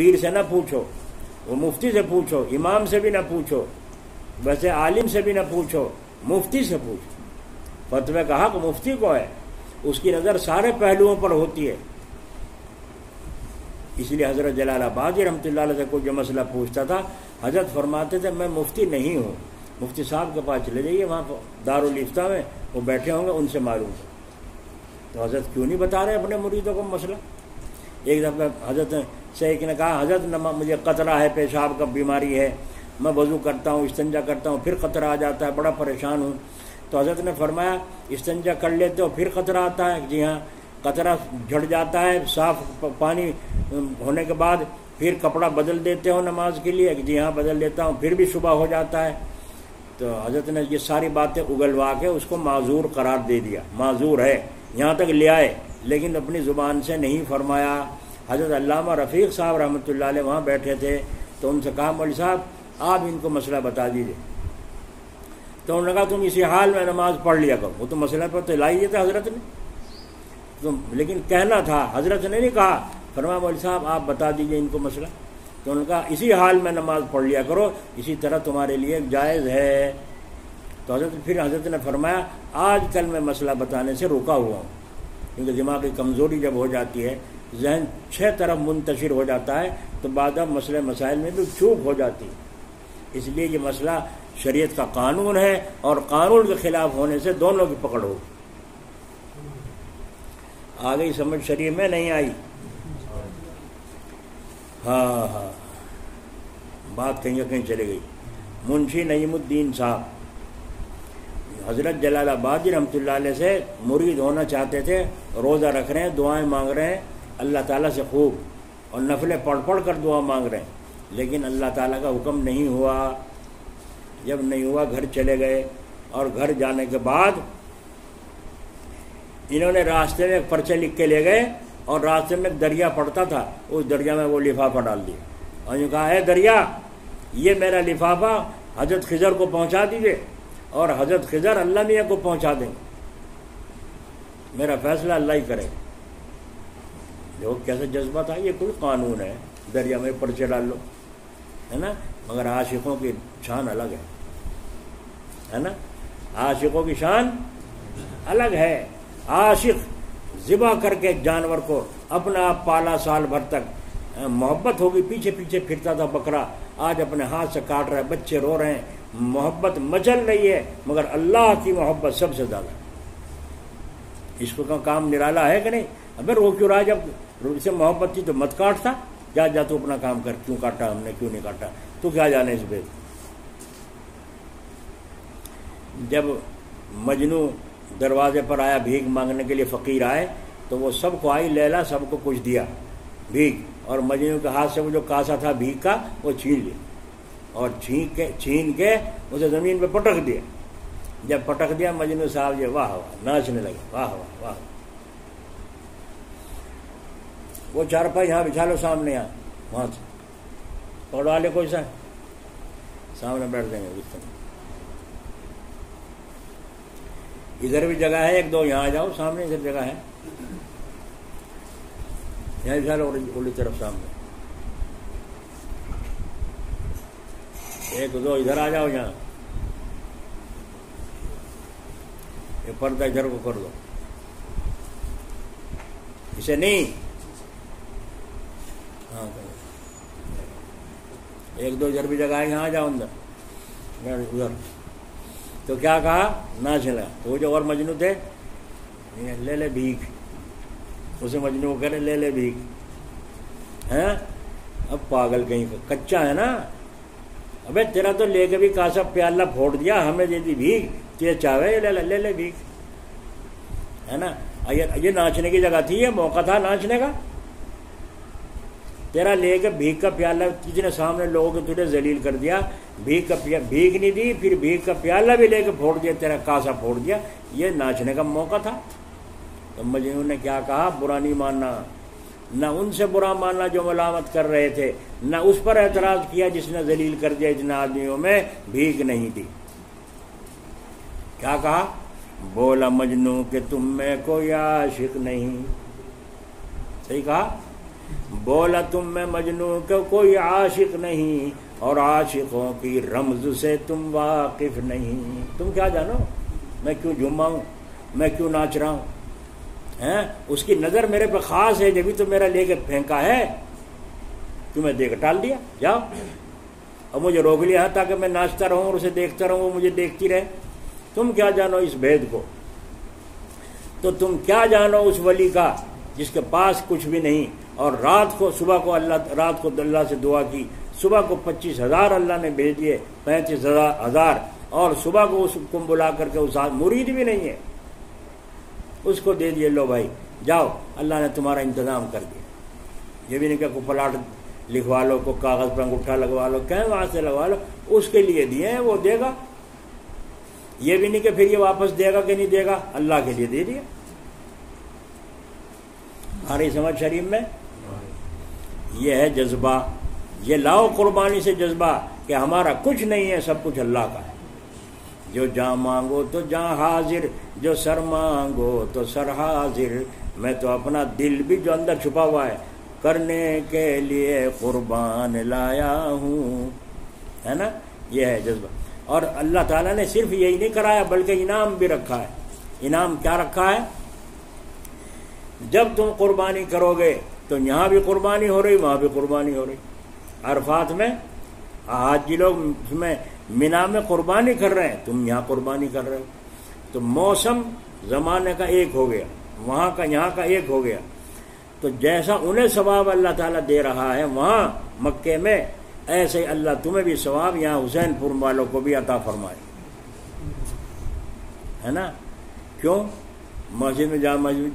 پیر سے نہ پوچھو، وہ مفتی سے پوچھو، امام سے بھی نہ پوچھو، ویسے عالم سے بھی نہ پوچھو، مفتی سے پوچھو۔ فتوے کا حق مفتی کو ہے، اس کی نظر سارے پہلوؤں پر ہوتی ہے۔ اس لیے حضرت جلال آبادی رحمۃ اللہ علیہ سے کوئی جو مسئلہ پوچھتا تھا، حضرت فرماتے تھے میں مفتی نہیں ہوں، مفتی صاحب کے پاس چلے جائیے، وہاں دارالافتاء میں وہ بیٹھے ہوں گے، ان سے معلوم ہے۔ تو حضرت کیوں نہیں بتا رہے اپنے مریدوں کو مسئلہ؟ ایک دفعہ حضرت سے ایک نے کہا حضرت مجھے قطرہ ہے، پیشاب کا بیماری ہے، میں وضو کرتا ہوں، استنجا کرتا ہوں، پھر قطرہ آ جاتا ہے، بڑا پریشان ہوں۔ تو حضرت نے فرمایا استنجا کر لیتے ہو پھر قطرہ آتا ہے؟ جی ہاں، قطرہ جھڑ جاتا ہے، صاف پانی ہونے کے بعد پھر کپڑا بدل دیتے ہو نماز کے لیے؟ جی ہاں بدل دیتا ہوں، پھر بھی صبح ہو جاتا ہے۔ تو حضرت نے یہ ساری باتیں اگلوا کے اس کو معذور قرار دے دیا، معذور ہے، یہاں تک لے آئے، لیکن اپنی زبان سے نہیں فرمایا۔ حضرت علامہ رفیق صاحب رحمۃ اللہ علیہ وہاں بیٹھے تھے، تو ان سے کہا مولوی صاحب آپ ان کو مسئلہ بتا دیجیے۔ تو انہوں نے کہا تم اسی حال میں نماز پڑھ لیا کرو، وہ تو مسئلہ پر تو لائی تھا حضرت نے، لیکن کہنا تھا، حضرت نے نہیں کہا۔ فرمایا مولوی صاحب آپ بتا دیجیے ان کو مسئلہ۔ تو انہوں نے کہا اسی حال میں نماز پڑھ لیا کرو، اسی طرح تمہارے لیے جائز ہے۔ تو حضرت نے فرمایا آج کل میں مسئلہ بتانے سے روکا ہوا ہوں، کیونکہ دماغ کی کمزوری جب ہو جاتی ہے، ذہن 6 طرف منتشر ہو جاتا ہے، تو بعد مسئلے مسائل میں بھی چوک ہو جاتی ہے۔ اس لیے یہ مسئلہ شریعت کا قانون ہے، اور قانون کے خلاف ہونے سے دونوں کی پکڑ ہو۔ آ گئی سمجھ شریعت میں؟ نہیں آئی؟ ہاں بات کہیں کہیں چلے گئی۔ منشی نعیم الدین صاحب حضرت جلال آبادی رحمۃ اللہ علیہ سے مرید ہونا چاہتے تھے، روزہ رکھ رہے ہیں، دعائیں مانگ رہے ہیں اللہ تعالیٰ سے خوب، اور نفلیں پڑھ کر دعا مانگ رہے ہیں، لیکن اللہ تعالیٰ کا حکم نہیں ہوا۔ جب نہیں ہوا گھر چلے گئے، اور گھر جانے کے بعد انہوں نے راستے میں ایک پرچے لکھ کے لے گئے، اور راستے میں ایک دریا پڑتا تھا، اس دریا میں وہ لفافہ ڈال دیا، اور یہ کہا اے دریا یہ میرا لفافہ حضرت خضر کو پہنچا دیجیے، اور حضرت خضر اللہ میاں کو پہنچا دیں، میرا فیصلہ اللہ ہی کرے۔ دیکھو کیسے جذبہ تھا، یہ کوئی قانون ہے دریا میں پرچے ڈال لو، ہے نا؟ مگر عاشقوں کی شان الگ ہے نا؟ عاشقوں کی شان الگ ہے۔ عاشق ذبح کر کے جانور کو اپنا آپ پالا سال بھر تک، محبت ہوگی، پیچھے پیچھے پھرتا تھا بکرا، آج اپنے ہاتھ سے کاٹ رہا ہے، بچے رو رہے ہیں، محبت مچل رہی ہے، مگر اللہ کی محبت سب سے زیادہ۔ عشق کا کام نرالا ہے کہ نہیں؟ ابے رو کیوں رہا؟ جب اس سے محبت تھی تو مت کاٹ تھا، جا تو اپنا کام کر، کیوں کاٹا ہم نے، کیوں نہیں کاٹا، تو کیا جانے اس پہ۔ جب مجنو دروازے پر آیا بھیک مانگنے کے لیے، فقیر آئے تو وہ سب کو آئی لیلا، سب کو کچھ دیا بھیک، اور مجنو کے ہاتھ سے وہ جو کاسا تھا بھیک کا وہ چھین لیا، اور چھین کے اسے زمین پہ پٹک دیا۔ جب پٹک دیا مجنو صاحب یہ واہ واہ ناچنے لگے، واہ واہ واہ۔ وہ چارپائی یہاں بچھا لو سامنے، یہاں وہاں سے پکڑوا لے کوئی سا، سامنے بیٹھ دیں گے بستر میں۔ ادھر بھی جگہ ہے ایک دو، یہاں آ جاؤ سامنے، ادھر جگہ ہے، یہاں بچھا لو اگلی طرف سامنے، ایک دو ادھر آ جاؤ، یہاں یہ پردہ ادھر کو کر دو، اسے نہیں، ہاں ایک دو ادھر بھی جگہ ہے، یہاں آ جاؤ اندر ادھر۔ تو کیا کہا؟ نہ چلا۔ تو وہ جو اور مجنو تھے، لے لے بھیک، اسے مجنو کو کہہ رہے لے لے بھیک، ہیں؟ اب پاگل کہیں کچا ہے نا، ابے تیرا تو لے کے بھی کاسا پیالہ پھوڑ دیا، ہمیں دے دی بھیک، تیرے چاہے لے لے بھیک، ہے نا؟ یہ ناچنے کی جگہ تھی، یہ موقع تھا ناچنے کا، تیرا لے کے بھیک کا پیالہ کسی نے سامنے لوگوں کے تجھے ذلیل کر دیا، بھیک نہیں دی، پھر بھیک کا پیالہ بھی لے کے پھوڑ دیا، تیرا کاسا پھوڑ دیا، یہ ناچنے کا موقع تھا۔ تو مجنون نے کیا کہا؟ برا نہیں ماننا، نہ ان سے برا ماننا جو ملامت کر رہے تھے، نہ اس پر اعتراض کیا جس نے ذلیل کر دیا اتنے آدمیوں میں بھیک نہیں دی۔ کیا کہا؟ بولا مجنوں کہ تم میں کوئی عاشق نہیں، صحیح کہا، بولا تم میں مجنوں کو کوئی عاشق نہیں، اور عاشقوں کی رمز سے تم واقف نہیں۔ تم کیا جانو میں کیوں جھوما ہوں، میں کیوں ناچ رہا ہوں؟ اس کی نظر میرے پہ خاص ہے، جبھی تو میرا لے کے پھینکا ہے، تمہیں دے کے ٹال دیا، جاؤ۔ اور مجھے روک لیا تاکہ میں ناچتا رہوں اور اسے دیکھتا رہوں، وہ مجھے دیکھتی رہے۔ تم کیا جانو اس بھید کو؟ تو تم کیا جانو اس ولی کا جس کے پاس کچھ بھی نہیں، اور رات کو اللہ سے دعا کی، صبح کو 25,000 اللہ نے بھیج دیے، 35,000، اور صبح کو اس کو بلا کر کے اس مرید بھی نہیں ہے اس کو دے دیے، لو بھائی جاؤ، اللہ نے تمہارا انتظام کر دیا۔ یہ بھی نہیں کہ کوئی پلاٹ لکھوا لو، کو کاغذ پر انگوٹھا لگوا لو، کہیں وہاں سے لگوا لو، اس کے لیے دیے ہیں، وہ دے گا۔ یہ بھی نہیں کہ پھر یہ واپس دے گا کہ نہیں دے گا، اللہ کے لیے دے دیا۔ ہماری سمجھ شریف میں یہ ہے جذبہ، یہ لاؤ قربانی سے جذبہ کہ ہمارا کچھ نہیں ہے، سب کچھ اللہ کا ہے۔ جو جاں مانگو تو جاں حاضر، جو سر مانگو تو سر حاضر، میں تو اپنا دل بھی جو اندر چھپا ہوا ہے کرنے کے لیے قربان لایا ہوں، ہے نا، یہ ہے جذبہ۔ اور اللہ تعالیٰ نے صرف یہی نہیں کرایا بلکہ انعام بھی رکھا ہے۔ انعام کیا رکھا ہے؟ جب تم قربانی کرو گے تو یہاں بھی قربانی ہو رہی، وہاں بھی قربانی ہو رہی۔ عرفات میں حاجی لوگ میں مینا میں قربانی کر رہے ہیں، تم یہاں قربانی کر رہے ہو، تو موسم زمانے کا ایک ہو گیا، وہاں کا یہاں کا ایک ہو گیا۔ تو جیسا انہیں ثواب اللہ تعالیٰ دے رہا ہے وہاں مکے میں، ایسے ہی اللہ تمہیں بھی ثواب یہاں حسین پور والوں کو بھی عطا فرمائے، ہے نا۔ کیوں؟ مسجد میں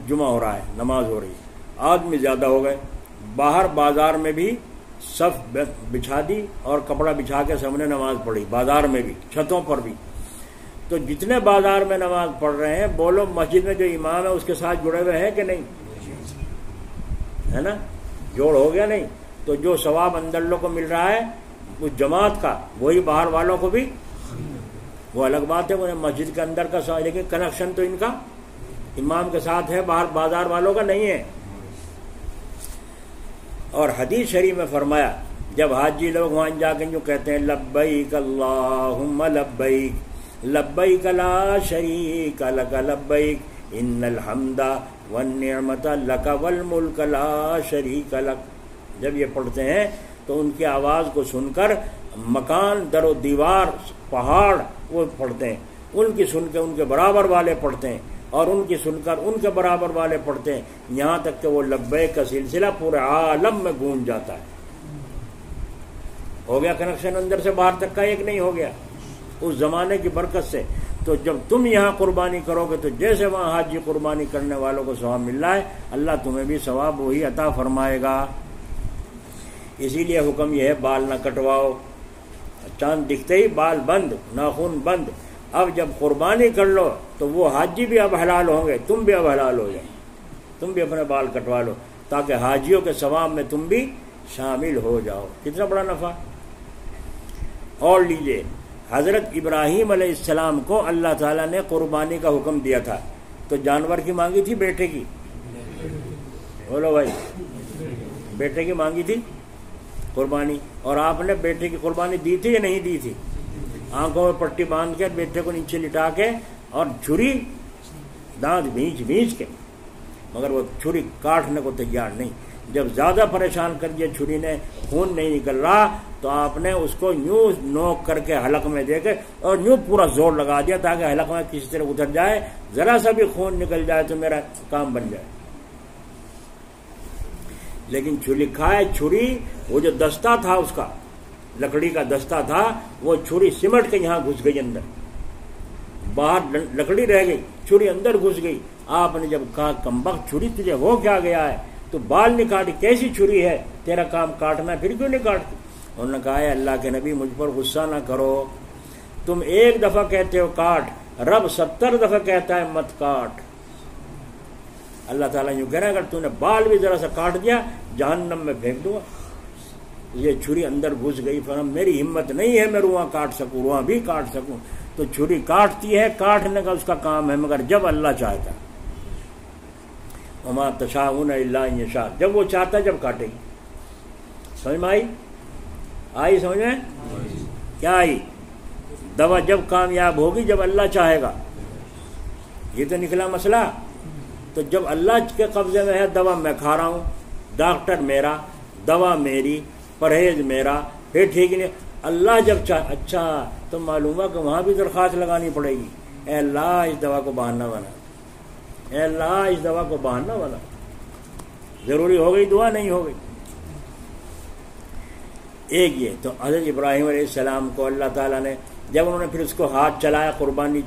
جمعہ ہو رہا ہے، نماز ہو رہی ہے، آدمی زیادہ ہو گئے، باہر بازار میں بھی صف بچھا دی اور کپڑا بچھا کے سب نے نماز پڑھی، بازار میں بھی، چھتوں پر بھی۔ تو جتنے بازار میں نماز پڑھ رہے ہیں، بولو مسجد میں جو امام ہے اس کے ساتھ جڑے ہوئے ہیں کہ نہیں؟ ہے نا، جوڑ ہو گیا نہیں؟ تو جو ثواب اندر لوگوں کو مل رہا ہے اس جماعت کا، وہی باہر والوں کو بھی، وہ الگ بات ہے، انہیں مسجد کے اندر کا ثواب، لیکن کنیکشن تو ان کا امام کے ساتھ ہے، باہر بازار والوں کا نہیں ہے۔ اور حدیث شریف میں فرمایا، جب حاجی لوگ وہاں جا کے جو کہتے ہیں لبیک اللہم لبیک لبیک لا شریک لک لبیک ان الحمد والنعمت لک والملک لا شریک لک، جب یہ پڑھتے ہیں تو ان کی آواز کو سن کر مکان، در و دیوار، پہاڑ وہ پڑھتے ہیں، ان کی سن کے ان کے برابر والے پڑھتے ہیں، اور ان کی سن کر ان کے برابر والے پڑھتے ہیں، یہاں تک کہ وہ لبیک کا سلسلہ پورے عالم میں گونج جاتا ہے۔ ہو گیا کنیکشن اندر سے باہر تک کا ایک نہیں ہو گیا اس زمانے کی برکت سے۔ تو جب تم یہاں قربانی کرو گے تو جیسے وہاں حاجی قربانی کرنے والوں کو ثواب مل رہا ہے، اللہ تمہیں بھی ثواب وہی عطا فرمائے گا۔ اسی لیے حکم یہ ہے بال نہ کٹواؤ، چاند دکھتے ہی بال بند، ناخن بند۔ اب جب قربانی کر لو تو وہ حاجی بھی اب حلال ہوں گے، تم بھی اب حلال ہو جائیں، تم بھی اپنے بال کٹوا لو تاکہ حاجیوں کے ثواب میں تم بھی شامل ہو جاؤ۔ کتنا بڑا نفع۔ اور لیجئے، حضرت ابراہیم علیہ السلام کو اللہ تعالیٰ نے قربانی کا حکم دیا تھا، تو جانور کی مانگی تھی بیٹے کی؟ بولو بھائی، بیٹے کی مانگی تھی قربانی، اور آپ نے بیٹے کی قربانی دی تھی یا نہیں دی تھی؟ آنکھوں میں پٹی باندھ کے بیٹے کو نیچے لٹا کے اور چھری دانت بھینچ کے، مگر وہ چھری کاٹنے کو تیار نہیں۔ جب زیادہ پریشان کر دیا چھری نے، خون نہیں نکل رہا، تو آپ نے اس کو یوں نوک کر کے حلق میں دے کے اور یوں پورا زور لگا دیا تاکہ حلق میں کسی طرح اتر جائے، ذرا سا بھی خون نکل جائے تو میرا کام بن جائے۔ لیکن چھری وہ جو دستہ تھا اس کا، لکڑی کا دستہ تھا، وہ چھری سمٹ کے یہاں گھس گئی اندر، باہر لکڑی رہ گئی، چھری اندر گھس گئی۔ آپ نے جب کہا کمبخت چھری تجھے ہو کیا گیا ہے، تو بال نہیں کاٹی، کیسی چھری ہے، تیرا کام کاٹنا ہے، پھر کیوں نہیں کاٹتی؟ انہوں نے کہا ہے اللہ کے نبی مجھ پر غصہ نہ کرو، تم ایک دفعہ کہتے ہو کاٹ، رب 70 دفعہ کہتا ہے مت کاٹ۔ اللہ تعالیٰ یوں کہہ رہا ہے اگر تو نے بال بھی ذرا سا کاٹ دیا جہنم میں پھینک دوں گا۔ یہ چھری اندر گھس گئی، فرم میری ہمت نہیں ہے میں رواں کاٹ سکوں، رواں بھی کاٹ سکوں، تو چھری کاٹتی ہے، کاٹنے کا اس کا کام ہے، مگر جب اللہ چاہتا ہے۔ وما تشاءون الا ان یشاء، جب وہ چاہتا ہے جب کاٹے گی. سمجھ میں آئی سمجھ میں؟ کیا آئی؟ دوا جب کامیاب ہوگی جب اللہ چاہے گا. یہ تو نکلا مسئلہ. تو جب اللہ کے قبضے میں ہے دوا میں کھا رہا ہوں، ڈاکٹر میرا، دوا میری، پرہیز میرا، پھر ٹھیک نہیں. اللہ جب اچھا تو معلوم ہے کہ وہاں بھی درخواست لگانی پڑے گی، اے اللہ اس دوا کو بہانہ بنا، اے اللہ اس دوا کو بہانہ بنا. ضروری ہو گئی دعا، نہیں ہو گئی. ایک یہ تو حضرت ابراہیم علیہ السلام کو اللہ تعالیٰ نے جب انہوں نے پھر اس کو ہاتھ چلایا، قربانی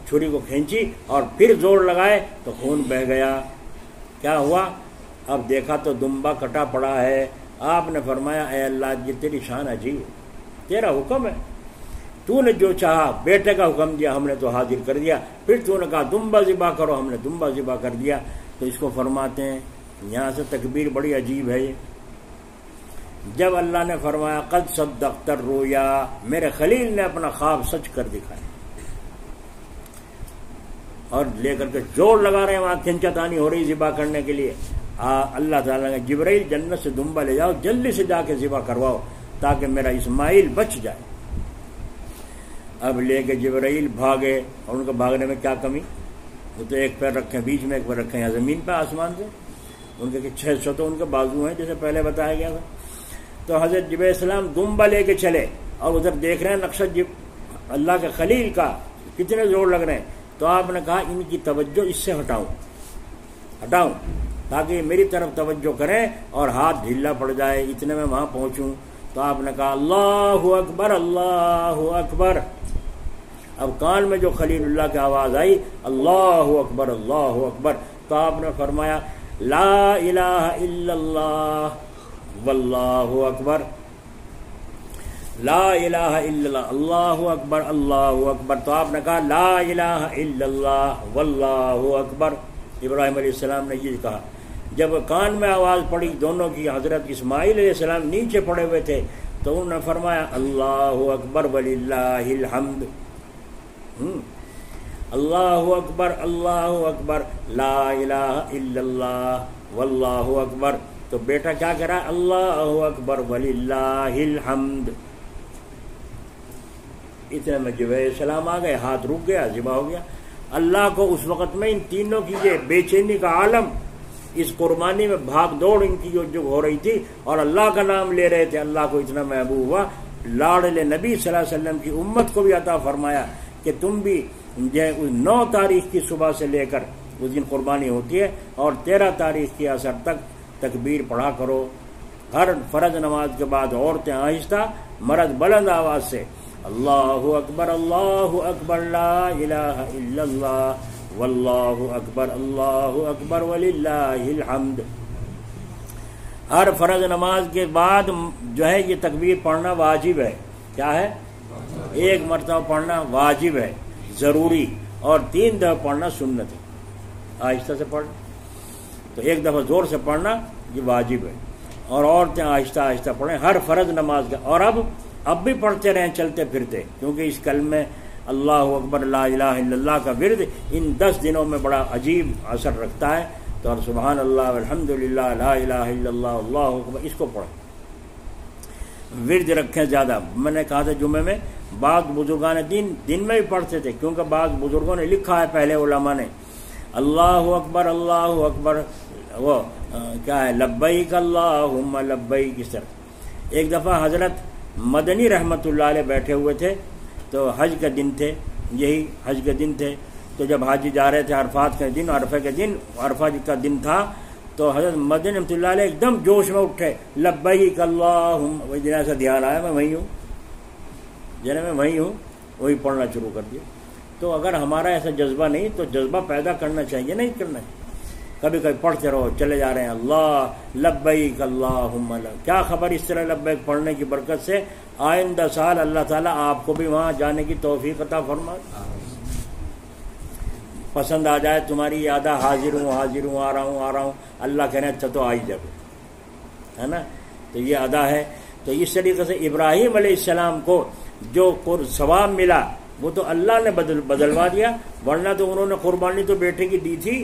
چھری کو کھینچی اور پھر زور لگائے تو خون بہہ گیا. کیا ہوا؟ اب دیکھا تو دمبا کٹا پڑا ہے. آپ نے فرمایا اے اللہ یہ تیری شان عجیب ہے، تیرا حکم ہے، تو نے جو چاہا، بیٹے کا حکم دیا ہم نے تو حاضر کر دیا، پھر تو نے کہا دمبا ذبح کرو، ہم نے دمبا ذبح کر دیا. تو اس کو فرماتے ہیں یہاں سے تکبیر بڑی عجیب ہے. یہ جب اللہ نے فرمایا قد صدقت الرؤیا، میرے خلیل نے اپنا خواب سچ کر دکھایا، اور لے کر کے جوڑ لگا رہے ہیں، وہاں کھنچتانی ہو رہی ذبح کرنے کے لیے. اللہ تعالیٰ نے جبرائیل جنت سے دمبا لے جاؤ، جلدی سے جا کے ذبح کرواؤ تاکہ میرا اسماعیل بچ جائے. اب لے کے جبرائیل بھاگے، اور ان کو بھاگنے میں کیا کمی؟ وہ تو ایک پیر رکھے بیچ میں، ایک پیر رکھے یہاں زمین پہ آسمان سے. ان کے 600 تو ان کے بازو ہیں جیسے پہلے بتایا گیا تھا. تو حضرت جبرائیل السلام دمبا لے کے چلے اور ادھر دیکھ رہے ہیں نقشہ اللہ کے خلیل کا کتنے زور لگ رہے ہیں. تو آپ نے کہا ان کی توجہ اس سے ہٹاؤں تاکہ میری طرف توجہ کریں اور ہاتھ ڈھیلا پڑ جائے، اتنے میں وہاں پہنچوں. تو آپ نے کہا اللہ اکبر اللہ اکبر. اب کان میں جو خلیل اللہ کی آواز آئی اللہ اکبر اللہ اکبر، تو آپ نے فرمایا لا الہ الا اللہ واللہ اکبر، لا الہ الا اللہ اللہ اکبر اللہ اکبر. تو آپ نے کہا لا الہ الا اللہ واللہ اکبر. ابراہیم علیہ السلام نے یہ کہا. جب کان میں آواز پڑی دونوں کی، حضرت اسماعیل علیہ السلام نیچے پڑے ہوئے تھے، تو انہوں نے فرمایا اللہ اکبر وللہ الحمد. اللہ اکبر اللہ اکبر لا الہ الا اللہ واللہ اکبر. تو بیٹا کیا کہہ رہا ہے؟ اللہ اکبر وللہ الحمد. اتنے میں جبرائیل السلام آ گئے، ہاتھ رک گیا، ذبح ہو گیا. اللہ کو اس وقت میں ان تینوں کی یہ بے چینی کا عالم، اس قربانی میں بھاگ دوڑ ان کی جو ہو رہی تھی اور اللہ کا نام لے رہے تھے، اللہ کو اتنا محبوب ہوا. لاڈلے نبی صلی اللہ علیہ وسلم کی امت کو بھی عطا فرمایا کہ تم بھی 9 تاریخ کی صبح سے لے کر اس دن قربانی ہوتی ہے اور 13 تاریخ کی عصر تک تکبیر پڑھا کرو. ہر فرض نماز کے بعد عورتیں آہستہ، مرد بلند آواز سے اللہ اکبر لا الہ الا اللہ واللہ اکبر وللہ الحمد. ہر فرض نماز کے بعد جو ہے یہ تکبیر پڑھنا واجب ہے. کیا ہے؟ ایک مرتبہ پڑھنا واجب ہے، ضروری، اور 3 دفعہ پڑھنا سنت ہے. آہستہ سے پڑھنا، تو ایک دفعہ زور سے پڑھنا یہ واجب ہے، اور عورتیں آہستہ آہستہ پڑھیں ہر فرض نماز کا. اور اب بھی پڑھتے رہیں چلتے پھرتے، کیونکہ اس کلمے اللہ اکبر لا الہ الا اللہ کا ورد ان 10 دنوں میں بڑا عجیب اثر رکھتا ہے. تو اور سبحان اللہ والحمد للہ لا الہ الا اللہ اللہ اکبر، اس کو پڑھیں، ورد رکھیں زیادہ. میں نے کہا تھا جمعے میں بعض بزرگان دن میں بھی پڑھتے تھے، کیونکہ بعض بزرگوں نے لکھا ہے پہلے علماء نے اللہ اکبر وہ کیا ہے لبیک اللہم لبیک. اس طرح ایک دفعہ حضرت مدنی رحمت اللہ علیہ بیٹھے ہوئے تھے، تو حج کے دن تھے، یہی حج کے دن تھے. تو جب حاجی جا رہے تھے عرفات کے دن، عرفہ کے دن، عرفہ کا دن تھا، تو حضرت مدنی رحمت اللہ علیہ ایک دم جوش میں اٹھے لبیک اللہم. جنہیں سے دھیان آیا میں وہیں ہوں، جنہیں میں وہیں ہوں، وہی پڑھنا شروع کر دیا. تو اگر ہمارا ایسا جذبہ نہیں تو جذبہ پیدا کرنا چاہیے، نہیں کرنا چاہیے. کبھی کبھی پڑھتے رہو، چلے جا رہے ہیں اللہ لبیک اللہم. کیا خبر اس طرح لبیک پڑھنے کی برکت سے آئندہ سال اللہ تعالیٰ آپ کو بھی وہاں جانے کی توفیق عطا فرمائے. پسند آ جائے تمہاری یادہ حاضر ہوں آ رہا ہوں، اللہ کہنے اچھا تو آئی جب، ہے نا. تو یہ ادا ہے. تو اس طریقے سے ابراہیم علیہ السلام کو جو ثواب ملا وہ تو اللہ نے بدلوا دیا، ورنہ تو انہوں نے قربانی تو بیٹے کی دی تھی.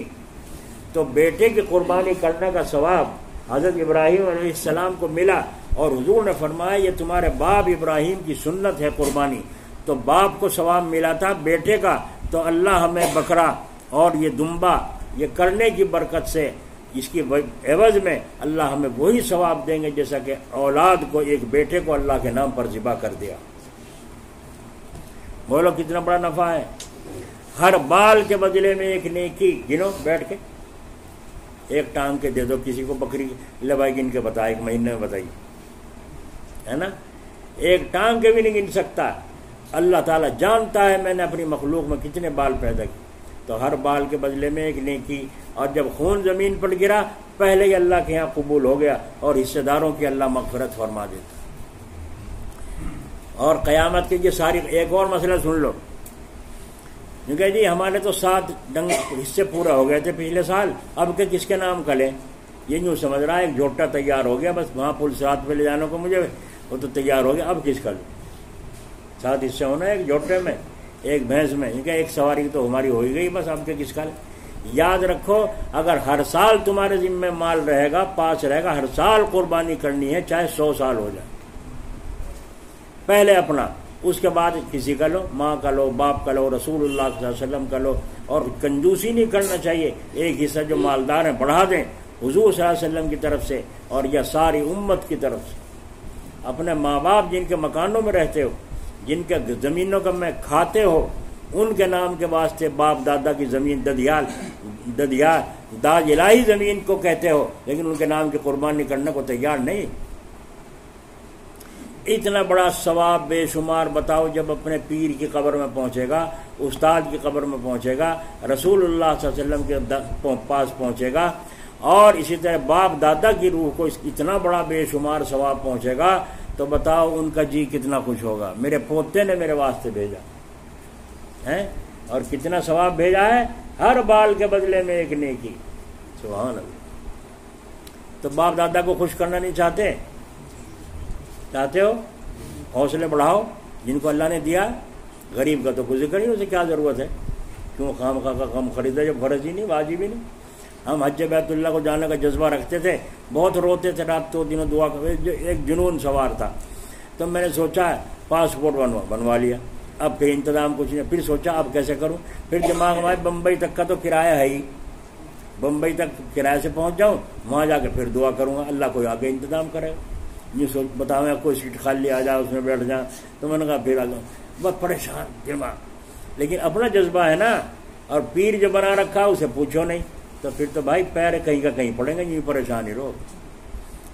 تو بیٹے کی قربانی کرنے کا ثواب حضرت ابراہیم علیہ السلام کو ملا، اور حضور نے فرمایا یہ تمہارے باپ ابراہیم کی سنت ہے قربانی، تو باپ کو ثواب ملا تھا بیٹے کا، تو اللہ ہمیں بکرا اور یہ دمبا یہ کرنے کی برکت سے اس کی عوض میں اللہ ہمیں وہی ثواب دیں گے جیسا کہ اولاد کو، ایک بیٹے کو اللہ کے نام پر ذبح کر دیا۔ بولو کتنا بڑا نفع ہے۔ ہر بال کے بدلے میں ایک نیکی، گنو بیٹھ کے، ایک ٹانگ کے دے دو کسی کو بکری، لے بھائی گن کے بتا، ایک مہینے میں بتائیے، ہے نا، ایک ٹانگ کے بھی نہیں گن سکتا۔ اللہ تعالیٰ جانتا ہے میں نے اپنی مخلوق میں کتنے بال پیدا کیے، تو ہر بال کے بدلے میں ایک نیکی، اور جب خون زمین پر گرا پہلے ہی اللہ کے ہاں قبول ہو گیا، اور حصے داروں کی اللہ مغفرت فرما دیتا۔ اور قیامت کے یہ ساری، ایک اور مسئلہ سن لو، کیونکہ جی ہمارے تو 7 حصے پورا ہو گئے تھے پچھلے سال، اب کہ کس کے نام کا لیں، یہ یوں سمجھ رہا ہے ایک جھوٹا تیار ہو گیا، بس وہاں پل 7 پہ لے جانے کو مجھے، وہ تو تیار ہو گیا، اب کس کا لوں؟ 7 حصے ہونا ایک جھوٹے میں، ایک بھینس میں، کیونکہ ایک سواری تو ہماری ہو ہی گئی، بس اب کے کس کا لیں؟ یاد رکھو اگر ہر سال تمہارے ذمہ مال رہے گا، پاس رہے گا، ہر سال قربانی کرنی ہے، چاہے 100 سال ہو جائے، پہلے اپنا، اس کے بعد کسی کا لو، ماں کا لو، باپ کا لو، رسول اللہ صلی اللہ علیہ وسلم کا لو، اور کنجوسی نہیں کرنا چاہیے، ایک حصہ جو مالدار ہیں بڑھا دیں حضور صلی اللہ علیہ وسلم کی طرف سے اور یا ساری امت کی طرف سے۔ اپنے ماں باپ جن کے مکانوں میں رہتے ہو، جن کے زمینوں کا میں کھاتے ہو، ان کے نام کے واسطے باپ دادا کی زمین ددیال داج الہی زمین کو کہتے ہو، لیکن ان کے نام کی قربانی کرنے کو تیار نہیں۔ اتنا بڑا ثواب بے شمار، بتاؤ جب اپنے پیر کی قبر میں پہنچے گا، استاد کی قبر میں پہنچے گا، رسول اللہ صلی اللہ علیہ وسلم کے پاس پہنچے گا، اور اسی طرح باپ دادا کی روح کو اتنا بڑا بے شمار ثواب پہنچے گا، تو بتاؤ ان کا جی کتنا خوش ہوگا، میرے پوتے نے میرے واسطے بھیجا ہے، اور کتنا ثواب بھیجا ہے، ہر بال کے بدلے میں ایک نیکی، سبحان اللہ۔ تو باپ دادا کو خوش کرنا نہیں چاہتے ہو، حوصلے بڑھاؤ جن کو اللہ نے دیا، غریب کا تو کوئی ذکر نہیں، اسے کیا ضرورت ہے، کیوں خواہ کا غم خریدا جب فرض ہی نہیں، واجب ہی نہیں۔ ہم حج بیت اللہ کو جانے کا جذبہ رکھتے تھے، بہت روتے تھے، رات تو دنوں دعا کرتے، ایک جنون سوار تھا، تو میں نے سوچا پاسپورٹ بنوا لیا، اب پھر انتظام کچھ نہیں، پھر سوچا اب کیسے کروں، پھر دماغ میں بمبئی تک کا تو کرایہ ہے ہی، بمبئی تک کرایہ سے پہنچ جاؤں، وہاں جا کے پھر دعا کروں گا اللہ کوئی آگے انتظام کرے، یہ سوچ بتاؤں گا کوئی سیٹ خالی آ جائے اس میں بیٹھ جائیں، تو میں نے کہا پھر آ جاؤں، بس پریشان دماغ، لیکن اپنا جذبہ ہے نا، اور پیر جو بنا رکھا اسے پوچھو نہیں، تو پھر تو بھائی پیر کہیں کا کہیں پڑیں گے، یہ پریشانی رو۔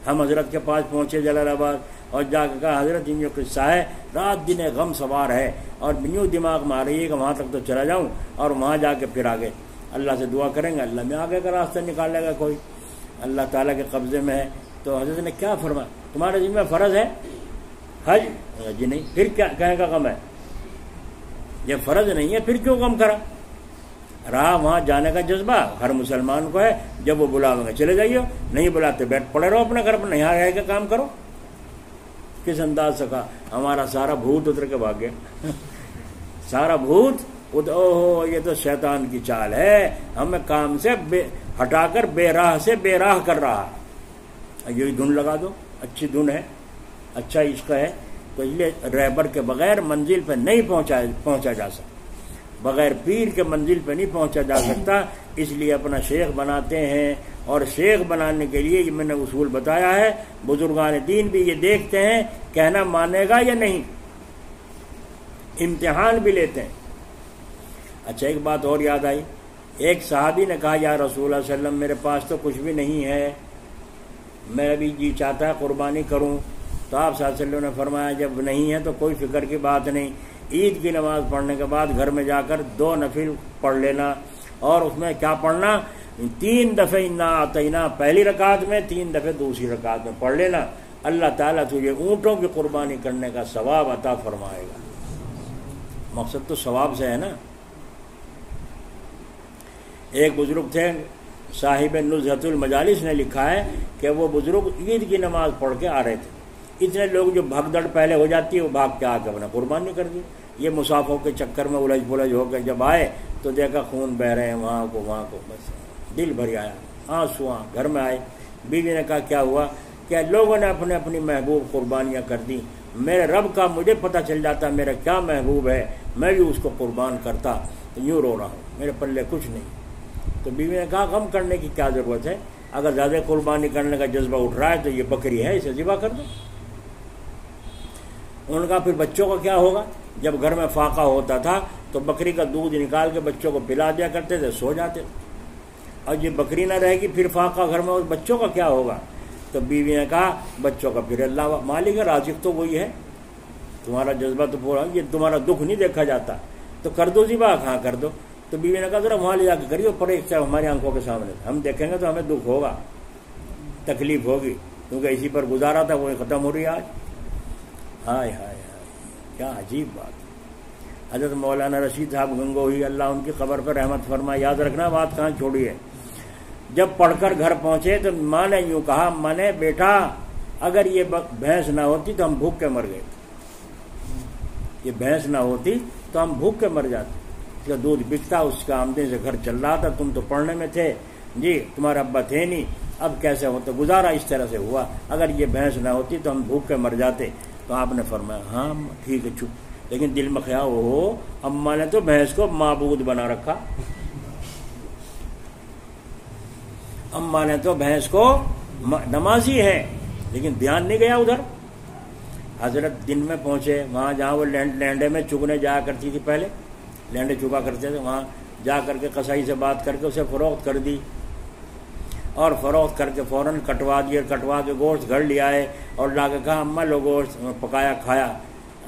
ہم حضرت کے پاس پہنچے جلال آباد، اور جا کے کہا حضرت یہ جو قصہ ہے، رات دن غم سوار ہے، اور یوں دماغ میں آ رہی ہے کہ وہاں تک تو چلا جاؤں، اور وہاں جا کے پھر آگے اللہ سے دعا کریں گے، اللہ میں آگے کا راستہ نکالے گا، کوئی اللہ تعالیٰ کے قبضے میں ہے۔ تو حضرت نے کیا فرمایا، تمہارے ذمہ فرض ہے حج؟ جی نہیں، پھر کیا کہنے کا غم ہے، یہ فرض نہیں ہے پھر کیوں غم کرا؟ رہا وہاں جانے کا جذبہ ہر مسلمان کو ہے، جب وہ بلاویں گے چلے جائیے، نہیں بلاتے بیٹھ پڑے رہو اپنے گھر پر، نہیں رہ کے کام کرو۔ کس انداز سے کہا، ہمارا سارا بھوت اتر کے بھاگ گیا، سارا بھوت اوہ یہ تو شیطان کی چال ہے، ہمیں کام سے ہٹا کر بے راہ سے بے راہ کر رہا ہے، یہی دھن لگا دو، اچھی دھن ہے، اچھا عشق ہے، تو اس لیے رہبر کے بغیر منزل پہ نہیں پہنچا جا سکتا، بغیر پیر کے منزل پہ نہیں پہنچا جا سکتا، اس لیے اپنا شیخ بناتے ہیں، اور شیخ بنانے کے لیے یہ میں نے اصول بتایا ہے، بزرگان دین بھی یہ دیکھتے ہیں کہنا مانے گا یا نہیں، امتحان بھی لیتے ہیں۔ اچھا ایک بات اور یاد آئی، ایک صحابی نے کہا یا رسول اللہ صلی اللہ علیہ وسلم میرے پاس تو کچھ بھی نہیں ہے، میرا بھی جی چاہتا ہے قربانی کروں، تو آپ صلی اللہ علیہ وسلم نے فرمایا جب نہیں ہے تو کوئی فکر کی بات نہیں، عید کی نماز پڑھنے کے بعد گھر میں جا کر 2 نفل پڑھ لینا، اور اس میں کیا پڑھنا، 3 دفعہ انا اعطینا پہلی رکعت میں، 3 دفعہ دوسری رکعت میں پڑھ لینا، اللہ تعالیٰ تجھے اونٹوں کی قربانی کرنے کا ثواب عطا فرمائے گا۔ مقصد تو ثواب سے ہے نا۔ ایک بزرگ تھے صاحب نزہۃ المجالس نے لکھا ہے کہ وہ بزرگ عید کی نماز پڑھ کے آ رہے تھے، اتنے لوگ جو بھگدڑ پہلے ہو جاتی ہے وہ بھاگ کے آ کے اپنا قربانی کر دی، یہ مسافوں کے چکر میں الجھ پلجھ ہو کے جب آئے تو دیکھا خون بہ رہے ہیں وہاں کو، بس دل بھر آیا، آنسو گھر میں آئے۔ بیوی نے کہا کیا ہوا؟ کہ لوگوں نے اپنے اپنی محبوب قربانیاں کر دی، میرے رب کا مجھے پتہ چل جاتا میرا کیا محبوب ہے، میں بھی اس کو قربان کرتا، تو یوں رو رہا ہوں، میرے پلے کچھ نہیں۔ تو بیوی نے کہا غم کرنے کی کیا ضرورت ہے، اگر زیادہ قربانی کرنے کا جذبہ اٹھ رہا ہے تو یہ بکری ہے، اسے ذبح کر دو۔ انہوں نے کہا پھر بچوں کا کیا ہوگا؟ جب گھر میں فاقہ ہوتا تھا تو بکری کا دودھ نکال کے بچوں کو پلا دیا کرتے تھے، سو جاتے، اور یہ بکری نہ رہے گی پھر فاقہ گھر میں، بچوں کا کیا ہوگا؟ تو بیوی نے کہا بچوں کا پھر اللہ مالک ہے، رازق تو وہی ہے، تمہارا جذبہ تو پورا، یہ تمہارا دکھ نہیں دیکھا جاتا تو کر دو ذبح، کہاں کر دو۔ تو بیوی نے کہا ذرا وہاں لے جا کے کریو، پر ایک ہماری آنکھوں کے سامنے، ہم دیکھیں گے تو ہمیں دکھ ہوگا، تکلیف ہوگی، کیونکہ اسی پر گزارا تھا، وہ ختم ہو رہی ہے آج۔ ہائے ہائے ہائے، کیا عجیب بات۔ حضرت مولانا رشید صاحب گنگوہی اللہ ان کی قبر پر رحمت فرمائے، یاد رکھنا بات کہاں چھوڑی ہے۔ جب پڑھ کر گھر پہنچے تو ماں نے یوں کہا، ماں نے بیٹا اگر یہ بھینس نہ ہوتی تو ہم بھوک کے مر گئے، یہ بھینس نہ ہوتی تو ہم بھوک کے مر جاتے، اس کا دودھ بکتا، اس کا آمدنی سے گھر چل رہا تھا، تم تو پڑھنے میں تھے جی، تمہارا ابا تھے نہیں، اب کیسے ہوتا، گزارا اس طرح سے ہوا، اگر یہ بھینس نہ ہوتی تو ہم بھوک کے مر جاتے۔ تو آپ نے فرمایا ہاں ٹھیک ہے چپ، لیکن دل میں خیال ہو اماں نے تو بھینس کو معبود بنا رکھا، اماں نے تو بھینس کو نمازی ہے، لیکن دھیان نہیں گیا ادھر۔ حضرت دن میں پہنچے وہاں جہاں وہ لینڈے میں چگنے جایا کرتی تھی، پہلے لینڈے چگا کرتے تھے، وہاں جا کر کے قصائی سے بات کر کے اسے فروخت کر دی، اور فروخت کر کے فوراً کٹوا کے گوشت گھر لے آئے اور لا کے کہا اماں لو گوشت پکایا کھایا،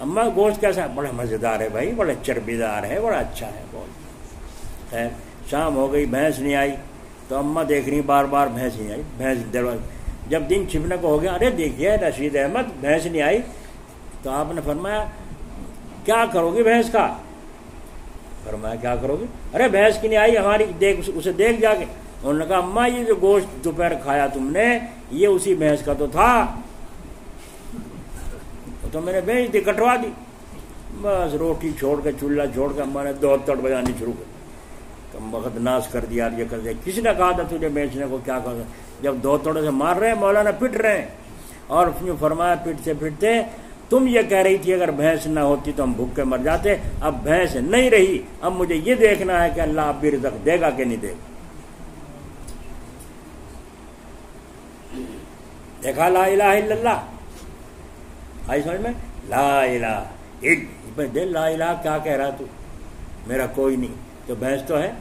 اماں گوشت کیسا ہے؟ بڑا مزیدار ہے بھائی، بڑا چربیدار ہے، بڑا اچھا ہے بہت۔ خیر شام ہو گئی، بھینس نہیں آئی، تو اماں دیکھ رہی بار بار بھینس نہیں آئی، بھینس دروازے، جب دن چھپنے کو ہو گیا، ارے دیکھیے رشید احمد بھینس نہیں آئی، تو آپ نے فرمایا کیا کرو گی بھینس کا؟ فرمایا کیا کرو گی؟ ارے بھینس کی نہیں آئی ہماری، دیکھ اسے دیکھ جا کے۔ انہوں نے کہا اماں یہ جو گوشت دوپہر کھایا تم نے یہ اسی بھینس کا تو تھا، تو میں نے بھیج دی، کٹوا دی، بس روٹی چھوڑ کے چولہا چھوڑ کے اماں نے دوڑ بجانی شروع کر، کم وقت ناش کر دیا، یہ کر دیا، کسی نے کہا تھا تجھے بیچنے کو، کیا کہا؟ جب دو توڑے سے مار رہے ہیں مولانا پٹ رہے ہیں، اور اس نے فرمایا پیٹتے پیٹتے تم یہ کہہ رہی تھی اگر بھینس نہ ہوتی تو ہم بھوک کے مر جاتے، اب بھینس نہیں رہی، اب مجھے یہ دیکھنا ہے کہ اللہ اب بھی رزق دے گا کہ نہیں دے گا۔ دیکھا لا الہ الا اللہ، آئی سمجھ میں؟ لا الہ دے، لا الہ کیا کہہ رہا تو، میرا کوئی نہیں، تو بھینس تو ہے،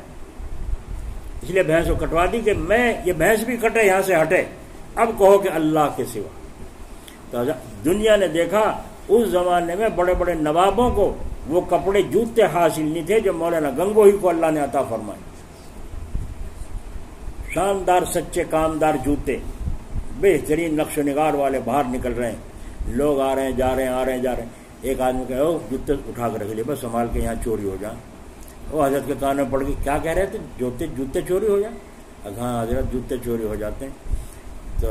اس لیے بھینس کو کٹوا دی کہ میں یہ بھینس بھی کٹے یہاں سے ہٹے، اب کہو کہ اللہ کے سوا۔ تو دنیا نے دیکھا اس زمانے میں بڑے بڑے نوابوں کو وہ کپڑے جوتے حاصل نہیں تھے جو مولانا گنگوہی کو اللہ نے عطا فرمائے، شاندار سچے کامدار جوتے، بہترین نقش و نگار والے باہر نکل رہے ہیں، لوگ آ رہے ہیں جا رہے ہیں، آ رہے ہیں جا رہے ہیں، ایک آدمی کہے او جوتے اٹھا کے رکھ لیے بس سنبھال کے، یہاں چوری ہو جائیں۔ وہ حضرت کے کان میں پڑ گئی، کیا کہہ رہے تھے؟ جوتے چوری ہو جائیں؟ ہاں حضرت جوتے چوری ہو جاتے ہیں۔ تو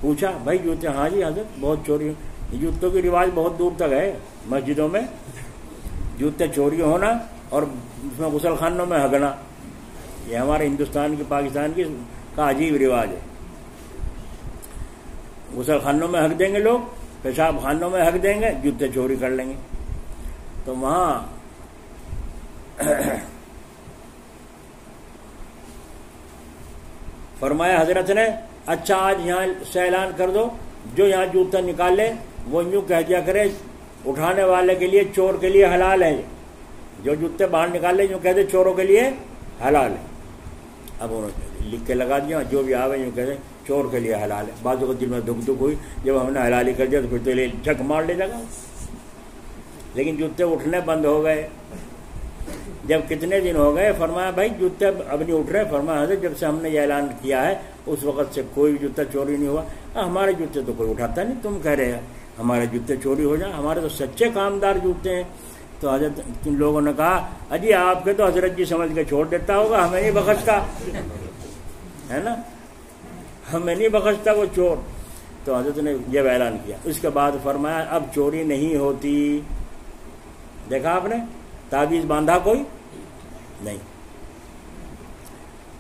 پوچھا بھائی جوتے؟ ہاں جی حضرت بہت چوری، جوتوں کی رواج بہت دور تک ہے، مسجدوں میں جوتے چوری ہونا اور اس میں غسل خانوں میں ہگنا، یہ ہمارے ہندوستان کی پاکستان کی کا عجیب رواج ہے۔ غسل خانوں میں ہگ دیں گے لوگ، پیشاب خانوں میں ہگ دیں گے، جوتے چوری کر لیں گے۔ تو وہاں فرمایا حضرت نے اچھا آج یہاں سے اعلان کر دو جو یہاں جوتا نکالے وہ یوں کہہ دیا کرے اٹھانے والے کے لیے چور کے لیے حلال ہے، جو جوتے باہر نکالے یوں کہتے چوروں کے لیے حلال ہے۔ اب انہوں نے لکھ کے لگا دیا جو بھی آوے یوں کہتے چور کے لیے حلال ہے۔ بعضوں کو دل میں دکھ ہوئی، جب ہم نے حلالی کر دیا تو پھر تو لے جھک مار لے جائے گا، لیکن جوتے اٹھنے بند ہو گئے۔ جب کتنے دن ہو گئے فرمایا بھائی جوتے اب نہیں اٹھ رہے، فرمایا حضرت جب سے ہم نے یہ اعلان کیا ہے اس وقت سے کوئی جوتا چوری نہیں ہوا۔ ہمارے جوتے تو کوئی اٹھاتا نہیں، تم کہہ رہے ہیں ہمارے جوتے چوری ہو جائیں، ہمارے تو سچے کامدار جوتے ہیں۔ تو حضرت تم لوگوں نے کہا اجی آپ کے تو حضرت جی سمجھ کے چھوڑ دیتا ہوگا، ہمیں نہیں بخشتا ہے نا، ہمیں نہیں بخشتا وہ چور۔ تو حضرت نے یہ اعلان کیا، اس کے بعد فرمایا اب چوری نہیں ہوتی۔ دیکھا آپ نے، تعویذ باندھا کوئی نہیں،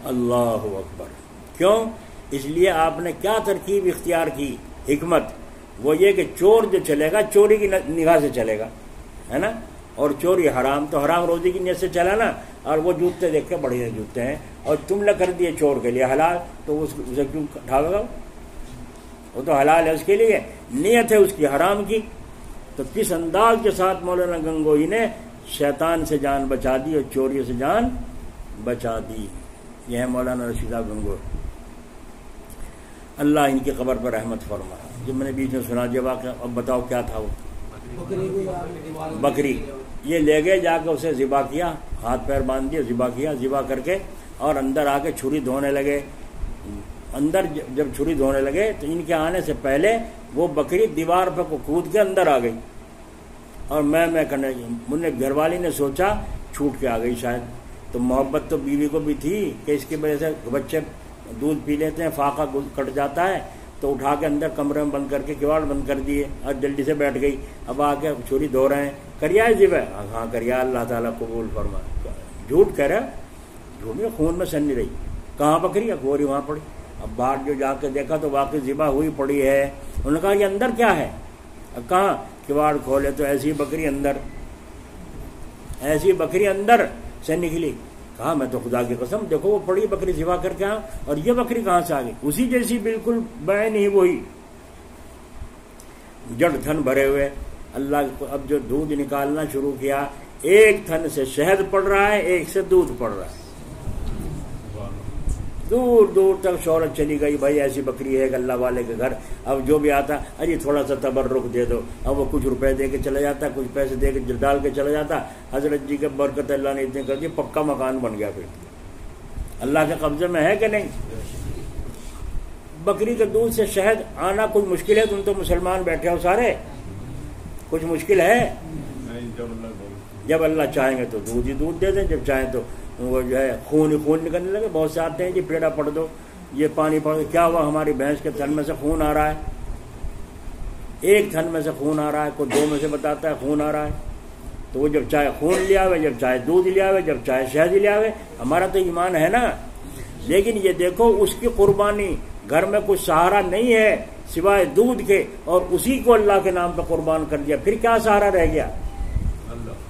اللہ اکبر. کیوں؟ اس لیے آپ نے کیا ترکیب اختیار کی، حکمت وہ یہ کہ چور جو چلے گا چوری کی نگاہ سے چلے گا، ہے نا، اور چوری حرام تو حرام روزی کی نیت سے چلا نا، اور وہ جوتے دیکھ کے بڑھیا جوتے ہیں اور تم نے کر دیے چور کے لیے حلال، تو اسے کیوں ڈھاگے گا؟ وہ تو حلال ہے اس کے لیے، نیت ہے اس کی حرام کی. تو کس انداز کے ساتھ مولانا گنگوئی نے شیطان سے جان بچا دی اور چوریوں سے جان بچا دی. یہ ہے مولانا رشید صاحب گنگوئی، اللہ ان کی قبر پر رحمت فرما. جو میں نے بیچ میں سنا دیا واقعہ، اب بتاؤ کیا تھا وہ؟ بکری. یہ لے گئے، جا کے اسے ذبح کیا، ہاتھ پیر باندھ دیے، ذبح کیا، ذبح کر کے اور اندر آ کے چھری دھونے لگے. اندر جب چھری دھونے لگے تو ان کے آنے سے پہلے وہ بکری دیوار پہ کود کے اندر آ گئی اور میں کرنے لگی. مجھے گھر والی نے سوچا چھوٹ کے آ گئی شاید، تو محبت تو بیوی کو بھی تھی کہ اس کی وجہ سے بچے دودھ پی لیتے ہیں، فاقہ کٹ جاتا ہے، تو اٹھا کے اندر کمرے میں بند کر کے کواڑ بند کر دیے اور جلدی سے بیٹھ گئی. اب آ کے چھری دھو رہے ہیں، کریا ہے ذبح؟ ہاں کریا، اللہ تعالیٰ قبول فرما. جھوٹ کہہ رہا، جھوٹ میں خون میں سن نہیں رہی. کہاں بکری؟ گوری وہاں پڑی. اب باہر جو جا کے دیکھا تو واقعی ذبح ہوئی پڑی ہے. انہوں نے کہا یہ اندر کیا ہے؟ کہاں؟ کواڑ کھولے تو ایسی بکری اندر، ایسی بکری اندر سے نکلی. کہا میں تو خدا کی قسم، دیکھو وہ پڑی بکری ذبح کر کے، اور یہ بکری کہاں سے آ گئی؟ اسی جیسی بالکل بعین ہی وہی، جڑ تھن بھرے ہوئے. اللہ کو اب جو دودھ نکالنا شروع کیا، ایک تھن سے شہد پڑ رہا ہے، ایک سے دودھ پڑ رہا ہے. دور دور تک شہرت چلی گئی، بھائی ایسی بکری ہے اللہ والے کے گھر. اب جو بھی آتا، ارے تھوڑا سا تبرک دے دو، اب وہ کچھ روپے دے کے چلا جاتا، کچھ پیسے دے کے ڈال کے چلا جاتا. حضرت جی کے برکت اللہ نے اتنے کر دی، پکا مکان بن گیا. پھر اللہ کے قبضے میں ہے کہ نہیں؟ بکری کے دودھ سے شہد آنا کوئی مشکل ہے؟ تم تو مسلمان بیٹھے ہو سارے، کچھ مشکل ہے؟ جب اللہ چاہیں گے تو دودھ ہی دودھ دے دیں، جب چاہیں تو وہ جو ہے خون ہی خون نکلنے لگے. بہت سے آتے ہیں جی پیڑا پڑ دو، یہ پانی پڑ دو. کیا ہوا؟ ہماری بھینس کے تھن میں سے خون آ رہا ہے، ایک تھن میں سے خون آ رہا ہے، کوئی دو میں سے بتاتا ہے خون آ رہا ہے. تو وہ جب چاہے خون لیا ہوئے، جب چاہے دودھ لیا ہوئے، جب چاہے شہد لیا ہوئے. ہمارا تو ایمان ہے نا. لیکن یہ دیکھو اس کی قربانی، گھر میں کچھ سہارا نہیں ہے سوائے دودھ کے، اور اسی کو اللہ کے نام پہ قربان کر دیا. پھر کیا سہارا رہ گیا؟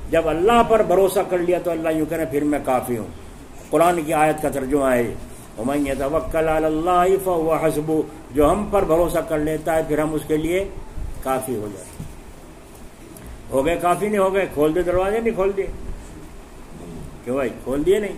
جب اللہ پر بھروسہ کر لیا تو اللہ یوں کہنا پھر میں کافی ہوں. قرآن کی آیت کا ترجمہ ہے وَمَن يَتَوَكَّلْ عَلَى اللَّهِ فَهُوَ حَسْبُهُ. جو ہم پر بھروسہ کر لیتا ہے پھر ہم اس کے لیے کافی ہو جاتے. ہو گئے کافی نہیں ہو گئے؟ کھول دے دروازے، نہیں کھول دیے؟ کیوں بھائی کھول دیے نہیں؟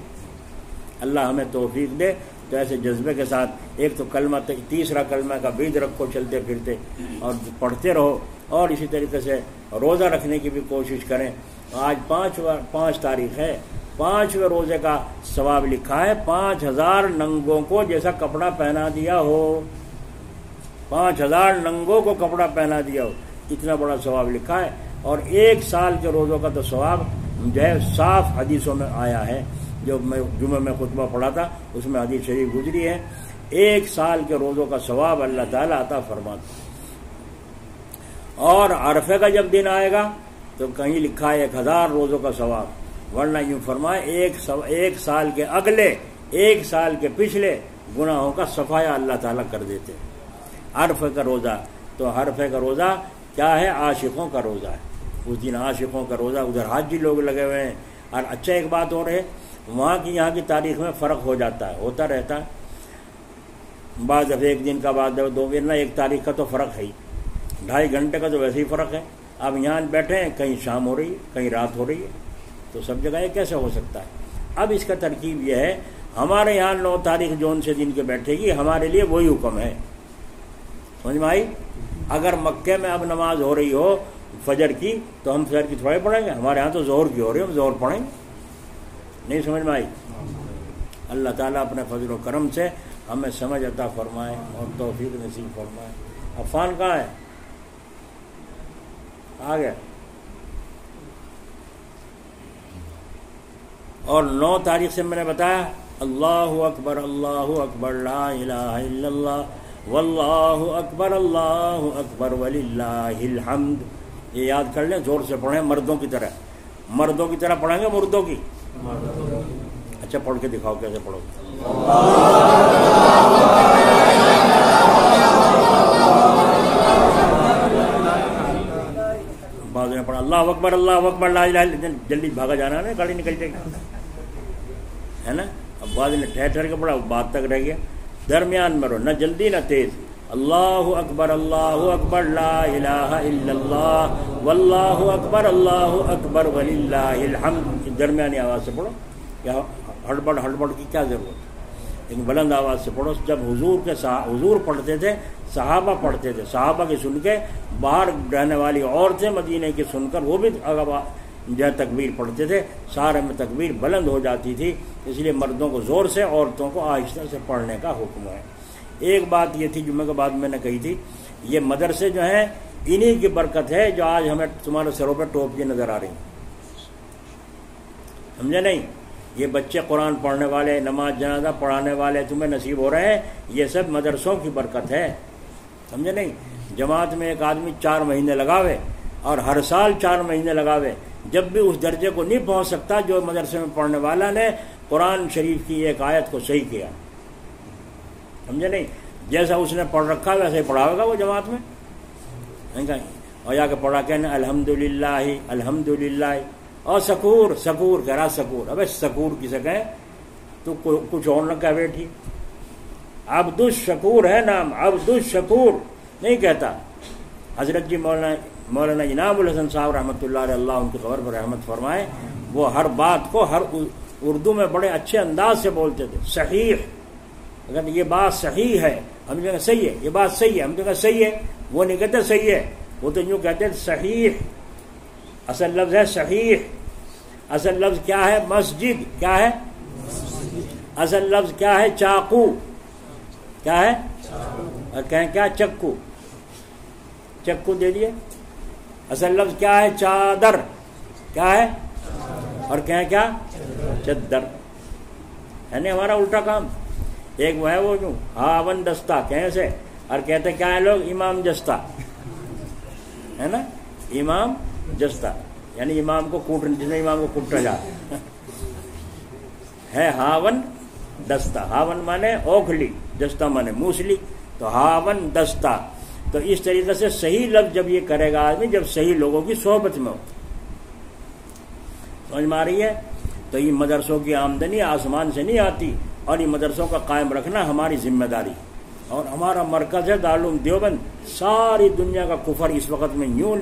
اللہ ہمیں توفیق دے. تو ایسے جذبے کے ساتھ ایک تو کلمہ، تیسرا کلمہ کا بیج رکھو چلتے پھرتے اور پڑھتے رہو، اور اسی طریقے سے روزہ رکھنے کی بھی کوشش کریں. آج 5 تاریخ ہے، 5ویں روزے کا ثواب لکھا ہے 5000 ننگوں کو جیسا کپڑا پہنا دیا ہو. 5000 ننگوں کو کپڑا پہنا دیا ہو، اتنا بڑا ثواب لکھا ہے. اور 1 سال کے روزوں کا تو ثواب جو ہے صاف حدیثوں میں آیا ہے. جو میں جمعہ میں خطبہ پڑھا تھا اس میں حدیث شریف گزری ہے. 1 سال کے روزوں کا ثواب اللہ تعالیٰ عطا فرماتا. اور عرفے کا جب دن آئے گا تو کہیں لکھا ہے 1000 روزوں کا ثواب. ورنہ یوں فرمائے 1 سال کے اگلے، 1 سال کے پچھلے گناہوں کا صفایا اللہ تعالیٰ کر دیتے. عرفے کا روزہ، تو عرفے کا روزہ کیا ہے؟ عاشقوں کا روزہ ہے. اس دن عاشقوں کا روزہ، ادھر حاجی لوگ لگے ہوئے ہیں. اور اچھا ایک بات اور ہے، وہاں کی یہاں کی تاریخ میں فرق ہو جاتا ہے، ہوتا رہتا ہے. بعض دفعہ 1 دن کا، بعض دفعہ 2 دن، 1 تاریخ کا تو فرق ہے ہی. 2.5 گھنٹے کا تو ویسے ہی فرق ہے. اب یہاں بیٹھے ہیں، کہیں شام ہو رہی ہے، کہیں رات ہو رہی ہے، تو سب جگہ یہ کیسے ہو سکتا ہے؟ اب اس کا ترکیب یہ ہے، ہمارے یہاں 9 تاریخ جون سے دن کے بیٹھے گی، ہمارے لیے وہی حکم ہے. سمجھ میں آئی؟ اگر مکے میں اب نماز ہو رہی ہو فجر کی تو ہم فجر کی تھوڑے پڑھیں گے؟ ہمارے ہاں تو ظہر کی ہو رہی ہے، ہم ظہر پڑھیں گے. نہیں سمجھ میں آئی؟ اللہ تعالیٰ اپنے فضل و کرم سے ہمیں سمجھ عطا فرمائے اور توفیق نصیب فرمائے. عفان کہاں ہے؟ آ گیا. اور 9 تاریخ سے میں نے بتایا اللہ اکبر، اللہ اکبر، لا الہ الا اللہ، واللہ اکبر، اللہ اکبر، وللہ الحمد. یہ یاد کر لیں، زور سے پڑھیں، مردوں کی طرح. مردوں کی طرح پڑھیں گے، مردوں کی؟ اچھا پڑھ کے دکھاؤ کیسے پڑھو. بعض نے پڑھا اللہ اکبر اللہ اکبر لا الہ الا اللہ، جلدی بھاگا جانا ہے، گاڑی نکل جائے گی ہے نا. اب بعض نے ٹھہر ٹھہر کے پڑھا، بات تک رہ گیا. درمیان میں رہو، نہ جلدی نہ تیز. اللہ اکبر لا الہ الا اللہ واللہ اکبر وللہ الحمد. درمیانی آواز سے پڑھو، کیا ہڑبڑ کی کیا ضرورت، لیکن بلند آواز سے پڑھو. جب حضور پڑھتے تھے، صحابہ پڑھتے تھے، صحابہ کی سن کے باہر رہنے والی عورتیں مدینے کی سن کر وہ بھی جو ہے تکبیر پڑھتے تھے. سارے میں تکبیر بلند ہو جاتی تھی، اس لیے مردوں کو زور سے، عورتوں کو آہستہ سے پڑھنے کا حکم ہے. ایک بات یہ تھی جمعہ کے بعد میں نے کہی تھی، یہ مدرسے جو ہیں انہی کی برکت ہے جو آج ہمیں تمہارے سروں پہ ٹوپ کے نظر آ رہی ہیں، سمجھے نہیں. یہ بچے قرآن پڑھنے والے، نماز جنازہ پڑھانے والے تمہیں نصیب ہو رہے ہیں، یہ سب مدرسوں کی برکت ہے، سمجھے نہیں. جماعت میں ایک آدمی 4 مہینے لگاوے اور ہر سال 4 مہینے لگاوے، جب بھی اس درجے کو نہیں پہنچ سکتا جو مدرسے میں پڑھنے والا نے قرآن شریف کی ایک آیت کو صحیح کیا، سمجھے نہیں. جیسا اس نے پڑھ رکھا ویسے ہی پڑھاوے گا وہ جماعت میں، اور جا کے پڑھا کہنا الحمدللہ الحمدللہ. اور سکور کہہ رہا سکور، ابے سکور کسے کہیں، تو کچھ اور نہ کہہ بیٹھی. عبد الشکور ہے نام، عبد الشکور نہیں کہتا. حضرت جی مولانا انعام الحسن صاحب رحمۃ اللہ علیہ، اللہ ان کی قبر پر رحمت فرمائے، وہ ہر بات کو ہر اردو میں بڑے اچھے انداز سے بولتے تھے. صحیح، اگر یہ بات صحیح ہے ہم کہیں صحیح ہے، یہ بات صحیح ہے ہم کہیں صحیح ہے، وہ نہیں کہتے صحیح ہے، وہ تو یوں کہتے ہیں صحیح. اصل لفظ ہے صحیح. اصل لفظ کیا ہے؟ مسجد. کیا ہے اصل لفظ؟ کیا ہے؟ چاقو. کیا ہے؟ اور کہیں کیا؟ چکو. چکو دے دیے. اصل لفظ کیا ہے؟ چادر. کیا ہے؟ اور کہیں کیا؟ چدر. ہے نا ہمارا الٹا کام. ایک وہ ہے وہ جو ہاون دستہ کہیں سے، اور کہتے کیا ہے لوگ؟ امام جستہ، ہے نا، امام جستہ، یعنی امام کو کوٹ، جس نے امام کو کوٹا جا ہے ہاون دستہ. ہاون مانے اوکھلی، جستہ مانے موسلی، تو ہاون دستہ. تو اس طریقے سے صحیح لفظ جب یہ کرے گا آدمی، جب صحیح لوگوں کی صحبت میں ہو. سمجھ میں آ رہی ہے؟ تو یہ مدرسوں کی آمدنی آسمان سے نہیں آتی، اور یہ مدرسوں کا قائم رکھنا ہماری ذمہ داری. اور ہمارا مرکز ہے دارالعلوم دیوبند. ساری دنیا کا کفر اس وقت میں یوں